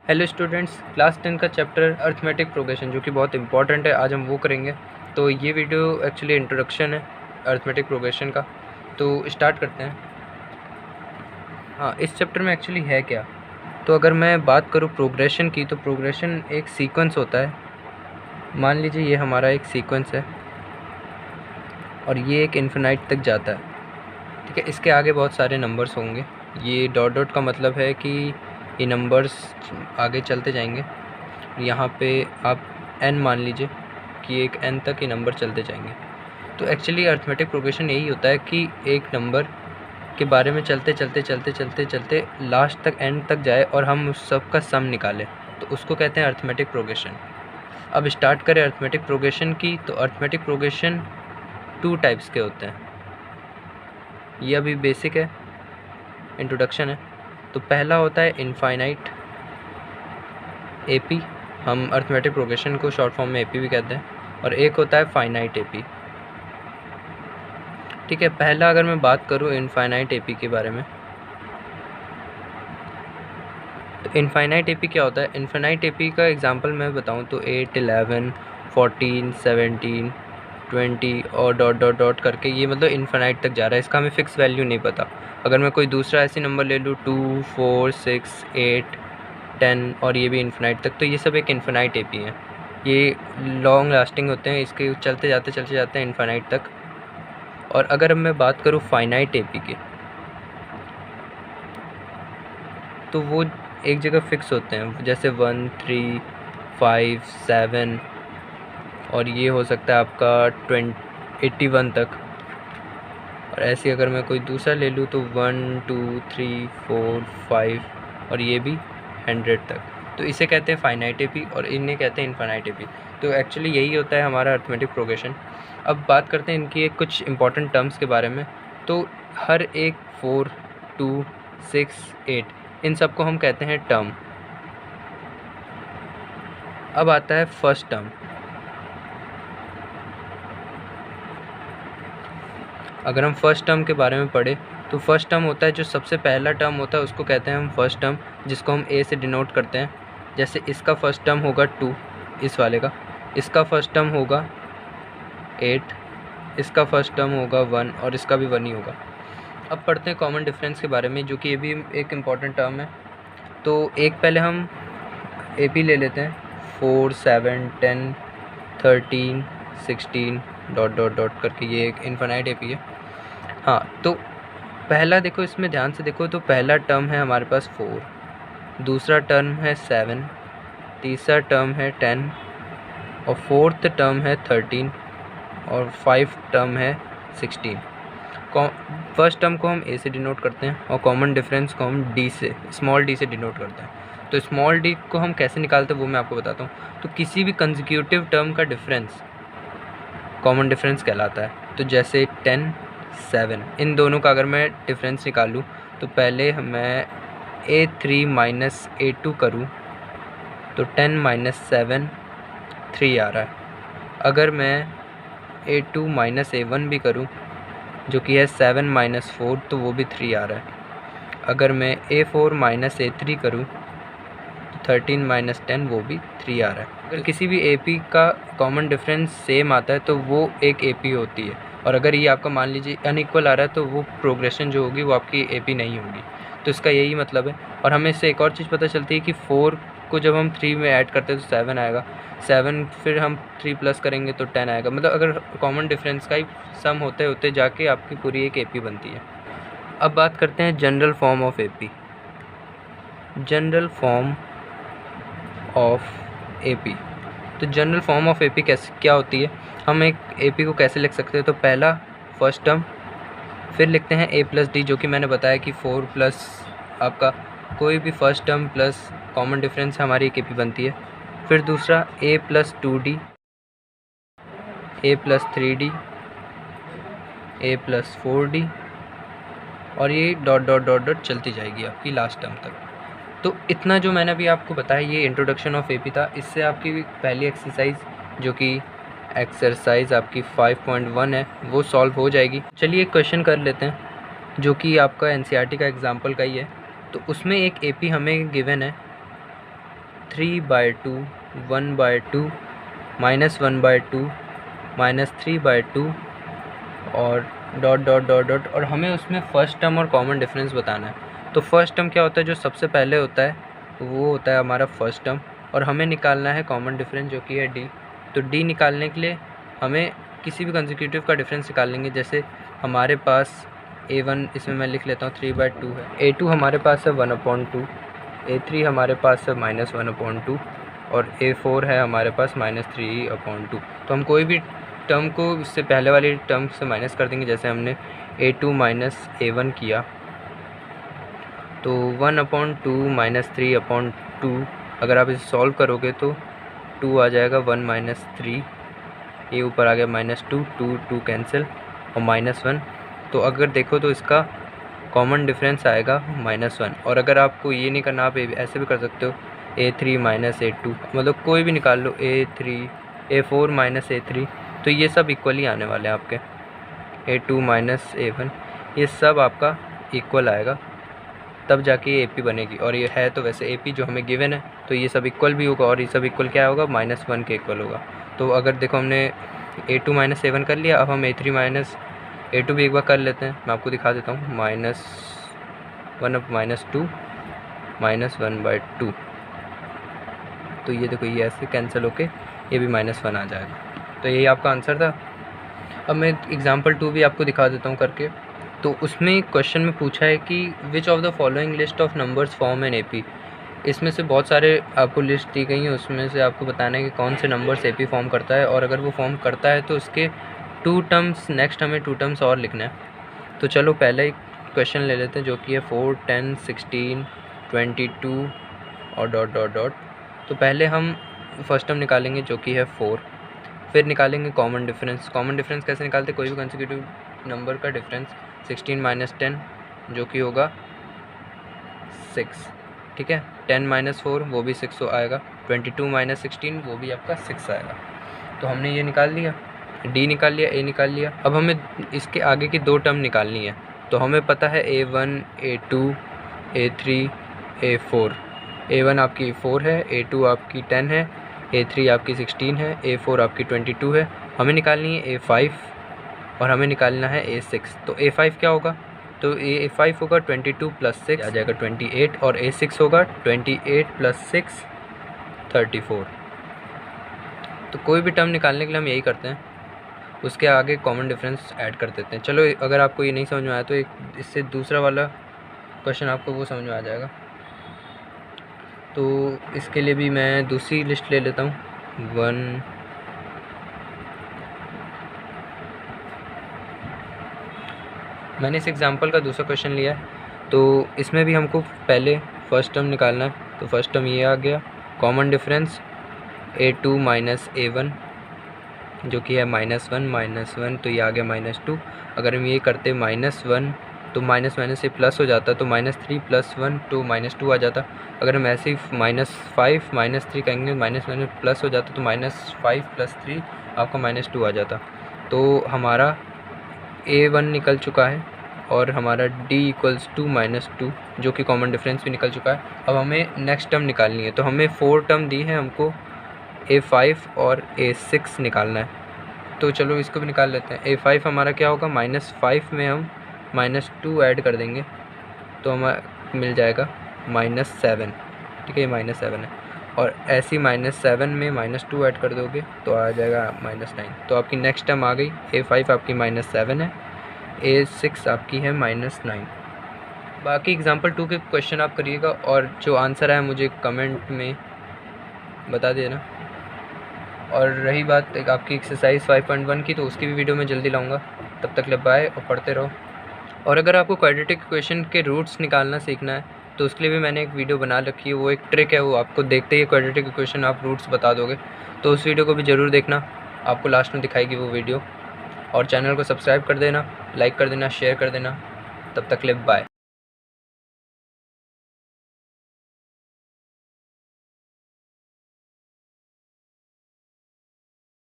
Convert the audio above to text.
Hello students, class 10 का chapter arithmetic progression जो कि बहुत इंपॉर्टेंट है, आज हम वो करेंगे। तो ये वीडियो एक्चुअली इंट्रोडक्शन है अर्थमेटिक प्रोग्रेशन का। तो स्टार्ट करते हैं। हाँ, इस चैप्टर में एक्चुअली है क्या। तो अगर मैं बात करूँ प्रोग्रेशन की, तो प्रोग्रेशन एक सीक्वेंस होता है। मान लीजिए ये हमारा एक सीक्वेंस है और ये एक इन्फिनाइट तक जाता है, ठीक है। इसके आगे बहुत सारे नंबर्स होंगे। ये डॉट डॉट का मतलब है कि ये नंबर्स आगे चलते जाएंगे। यहाँ पे आप n मान लीजिए कि एक n तक ये नंबर चलते जाएंगे। तो एक्चुअली अर्थमेटिक प्रोग्रेशन यही होता है कि एक नंबर के बारे में चलते चलते चलते चलते चलते लास्ट तक n तक जाए और हम उस सब का सम निकालें, तो उसको कहते हैं अर्थमेटिक प्रोग्रेशन। अब स्टार्ट करें अर्थमेटिक प्रोग्रेशन की। तो अर्थमेटिक प्रोग्रेशन 2 टाइप्स के होते हैं। ये अभी बेसिक है, इंट्रोडक्शन है। तो पहला होता है इनफाइनाइट एपी, हम अर्थमेटिक प्रोग्रेशन को शॉर्ट फॉर्म में एपी भी कहते हैं। और एक होता है फाइनाइट एपी, ठीक है। पहला अगर मैं बात करूँ इनफाइनाइट एपी के बारे में, तो इनफाइनाइट एपी क्या होता है। इनफाइनाइट एपी का एग्जांपल मैं बताऊँ तो 8, 11, 14, 17, 20 और डॉट डॉट डॉट करके ये मतलब इनफाइनाइट तक जा रहा है। इसका हमें फ़िक्स वैल्यू नहीं पता। अगर मैं कोई दूसरा ऐसी नंबर ले लूँ 2, 4, 6, 8, 10 और ये भी इन्फिनाइट तक, तो ये सब एक इन्फिनाइट एपी हैं। ये लॉन्ग लास्टिंग होते हैं, इसके चलते जाते हैं इन्फिनाइट तक। और अगर अब मैं बात करूँ फाइनाइट एपी की, तो वो एक जगह फ़िक्स होते हैं, जैसे 1, 3, 5, 7 और ये हो सकता है आपका 81 तक। और ऐसे अगर मैं कोई दूसरा ले लूँ तो 1, 2, 3, 4, 5 और ये भी 100 तक। तो इसे कहते हैं फाइनाइट एपी और इन्हें कहते हैं इनफाइनाइट एपी। तो एक्चुअली यही होता है हमारा अर्थमेटिक प्रोग्रेशन। अब बात करते हैं इनकी एक कुछ इंपॉर्टेंट टर्म्स के बारे में। तो हर एक 4, 2, 6, 8 इन सब को हम कहते हैं टर्म। अब आता है फर्स्ट टर्म। अगर हम फर्स्ट टर्म के बारे में पढ़े तो फर्स्ट टर्म होता है जो सबसे पहला टर्म होता है, उसको कहते हैं हम फर्स्ट टर्म, जिसको हम ए से डिनोट करते हैं। जैसे इसका फर्स्ट टर्म होगा 2, इस वाले का। इसका फर्स्ट टर्म होगा 8, इसका फर्स्ट टर्म होगा 1 और इसका भी 1 ही होगा। अब पढ़ते हैं कॉमन डिफरेंस के बारे में, जो कि ये भी एक इम्पॉर्टेंट टर्म है। तो एक पहले हम ए पी ले लेते हैं, 4, 7, 10, 13, 16 डॉट डॉट डॉट करके, ये एक इन्फिनाइट ए पी है। हाँ, तो पहला देखो, इसमें ध्यान से देखो, तो पहला टर्म है हमारे पास 4, दूसरा टर्म है 7, तीसरा टर्म है 10 और फोर्थ टर्म है 13 और 5 टर्म है 16। फर्स्ट टर्म को हम ए से डिनोट करते हैं और कॉमन डिफरेंस को हम डी से, स्मॉल डी से डिनोट करते हैं। तो स्मॉल डी को हम कैसे निकालते हैं वो मैं आपको बताता हूँ। तो किसी भी कंसेक्यूटिव टर्म का डिफरेंस कॉमन डिफरेंस कहलाता है। तो जैसे 10, 7 इन दोनों का अगर मैं डिफरेंस निकालूँ तो पहले मैं A3 माइनस A2 करूँ तो 10 माइनस 7 3 आ रहा है। अगर मैं A2 माइनस A1 भी करूँ जो कि है 7 माइनस 4 तो वो भी 3 आ रहा है। अगर मैं A4 माइनस A3 करूँ तो 13 माइनस 10 वो भी 3 आ रहा है। अगर किसी भी AP का कॉमन डिफरेंस सेम आता है तो वो एक AP होती है, और अगर ये आपका मान लीजिए अनइक्वल आ रहा है तो वो प्रोग्रेशन जो होगी वो आपकी AP नहीं होगी। तो इसका यही मतलब है। और हमें इससे एक और चीज़ पता चलती है कि 4 को जब हम 3 में ऐड करते हैं तो 7 आएगा, 7 फिर हम 3 प्लस करेंगे तो 10 आएगा। मतलब अगर कॉमन डिफरेंस का ही सम होते होते जाके आपकी पूरी एक AP बनती है। अब बात करते हैं general form of AP। General form of AP, तो जनरल फॉर्म ऑफ AP कैसे क्या होती है, हम एक AP को कैसे लिख सकते हैं। तो पहला फर्स्ट टर्म, फिर लिखते हैं A प्लस डी, जो कि मैंने बताया कि 4 प्लस आपका कोई भी first term plus common difference हमारी एक AP बनती है। फिर दूसरा A plus 2D, A plus 3D, A plus 4D और ये डॉट डॉट डॉट डॉट चलती जाएगी आपकी लास्ट टर्म तक। तो इतना जो मैंने अभी आपको बताया ये इंट्रोडक्शन ऑफ AP था। इससे आपकी पहली एक्सरसाइज जो कि एक्सरसाइज आपकी 5.1 है वो सॉल्व हो जाएगी। चलिए एक क्वेश्चन कर लेते हैं जो कि आपका NCERT का एग्जाम्पल का ही है। तो उसमें एक AP हमें गिवन है 3/2, 1/2, -1/2, -3/2 और डॉट डॉट डॉट डॉट, और हमें उसमें फ़र्स्ट टर्म और कॉमन डिफरेंस बताना है। तो फर्स्ट टर्म क्या होता है, जो सबसे पहले होता है वो होता है हमारा फर्स्ट टर्म, और हमें निकालना है कॉमन डिफरेंस जो कि है डी। तो डी निकालने के लिए हमें किसी भी कंसेक्यूटिव का डिफरेंस निकाल लेंगे। जैसे हमारे पास a1 इसमें मैं लिख लेता हूँ 3/2 है, a2 हमारे पास है 1/2, a3 हमारे पास है -1/2 और a4 है हमारे पास -3/2। तो हम कोई भी टर्म को इससे पहले वाली टर्म से माइनस कर देंगे। जैसे हमने a2 माइनस a1 किया तो 1/2 -3/2, अगर आप इसे सॉल्व करोगे तो 2 आ जाएगा, 1 - 3, ये ऊपर आ गया -2, 2 कैंसिल और -1। तो अगर देखो तो इसका कॉमन डिफरेंस आएगा -1। और अगर आपको ये नहीं करना, आप ऐसे भी कर सकते हो a3 - a2, मतलब कोई भी निकाल लो, a4 - a3, तो ये सब इक्वली आने वाले हैं आपके। a2 - a1, ये सब आपका इक्वल आएगा, तब जाके ये AP बनेगी। और ये है तो वैसे AP जो हमें गिवन है, तो ये सब इक्वल भी होगा, और ये सब इक्वल क्या होगा, -1 के इक्वल होगा। तो अगर देखो हमने a2 - a1 कर लिया, अब हम a3 - a2 भी एक बार कर लेते हैं। मैं आपको दिखा देता हूँ, -1 -2 -1/2। तो ये देखो, ये ऐसे कैंसिल होके ये भी -1 आ जाएगा। तो यही आपका आंसर था। अब मैं एग्जाम्पल 2 भी आपको दिखा देता हूँ करके। तो उसमें क्वेश्चन में पूछा है कि which of the following list of numbers form an AP। इसमें से बहुत सारे आपको लिस्ट दी गई हैं, उसमें से आपको बताना है कि कौन से नंबर्स AP फॉर्म करता है, और अगर वो फॉर्म करता है तो उसके 2 टर्म्स, नेक्स्ट हमें 2 टर्म्स और लिखना है। तो चलो पहले एक क्वेश्चन ले लेते हैं जो कि है 4, 10, 16, 22 और डॉट डॉट डॉट। तो पहले हम फर्स्ट टर्म निकालेंगे जो कि है 4, फिर निकालेंगे कॉमन डिफरेंस। कॉमन डिफरेंस कैसे निकालते हैं, कोई भी कंसेक्यूटिव नंबर का डिफरेंस। 16 - 10 जो कि होगा 6, ठीक है। 10 - 4 वो भी 6 आएगा। 22 - 16 वो भी आपका 6 आएगा। तो हमने ये निकाल लिया, D निकाल लिया, A निकाल लिया। अब हमें इसके आगे की 2 टर्म निकालनी है। तो हमें पता है A1, A2, A3, A4। A1 आपकी 4 है, A2 आपकी 10 है, A3 आपकी 16 है, A4 आपकी 22 है। हमें निकालनी है A5 और हमें निकालना है A6। तो A5 क्या होगा, तो A5 होगा 22 + 6 आ जाएगा 28, और A6 होगा 28 + 6 34। तो कोई भी टर्म निकालने के लिए हम यही करते हैं, उसके आगे कॉमन डिफरेंस ऐड कर देते हैं। चलो अगर आपको ये नहीं समझ में आया तो एक इससे दूसरा वाला क्वेश्चन आपको वो समझ में आ जाएगा। तो इसके लिए भी मैं दूसरी लिस्ट ले लेता हूँ। 1, मैंने इस एग्ज़ाम्पल का दूसरा क्वेश्चन लिया है। तो इसमें भी हमको पहले फ़र्स्ट टर्म निकालना है। तो फर्स्ट टर्म ये आ गया, कॉमन डिफरेंस A2 - A1 जो कि है -1, तो ये आ गया -2। अगर हम ये करते -1 तो माइनस माइनस से प्लस हो जाता, तो -3 + 1 तो -2 आ जाता। अगर हम ऐसे ही -5 -3 कहेंगे, माइनस माइनस प्लस हो जाता, तो -5 + 3 आपका -2 आ जाता। तो हमारा A1 निकल चुका है और हमारा D = -2 जो कि कॉमन डिफरेंस भी निकल चुका है। अब हमें नेक्स्ट टर्म निकालनी है। तो हमें 4 टर्म दी है, हमको A5 और A6 निकालना है। तो चलो इसको भी निकाल लेते हैं। A5 हमारा क्या होगा, -5 में हम -2 ऐड कर देंगे तो हमें मिल जाएगा -7, ठीक है, ये -7 है। और ऐसी -7 में -2 ऐड कर दोगे तो आ जाएगा -9। तो आपकी नेक्स्ट टर्म आ गई। A5 आपकी -7 है, A6 आपकी है -9। बाकी एग्जांपल 2 के क्वेश्चन आप करिएगा और जो आंसर है मुझे कमेंट में बता देना। और रही बात एक आपकी एक्सरसाइज 5.1 की, तो उसकी भी वीडियो मैं जल्दी लाऊंगा। तब तक ले बाय और पढ़ते रहो। और अगर आपको क्वाड्रेटिक इक्वेशन के रूट्स निकालना सीखना है तो उसके लिए भी मैंने एक वीडियो बना रखी है। वो एक ट्रिक है, वो आपको देखते ही क्वाड्रेटिक इक्वेशन आप रूट्स बता दोगे। तो उस वीडियो को भी ज़रूर देखना, आपको लास्ट में दिखाएगी वो वीडियो। और चैनल को सब्सक्राइब कर देना, लाइक कर देना, शेयर कर देना। तब तक ले बाय।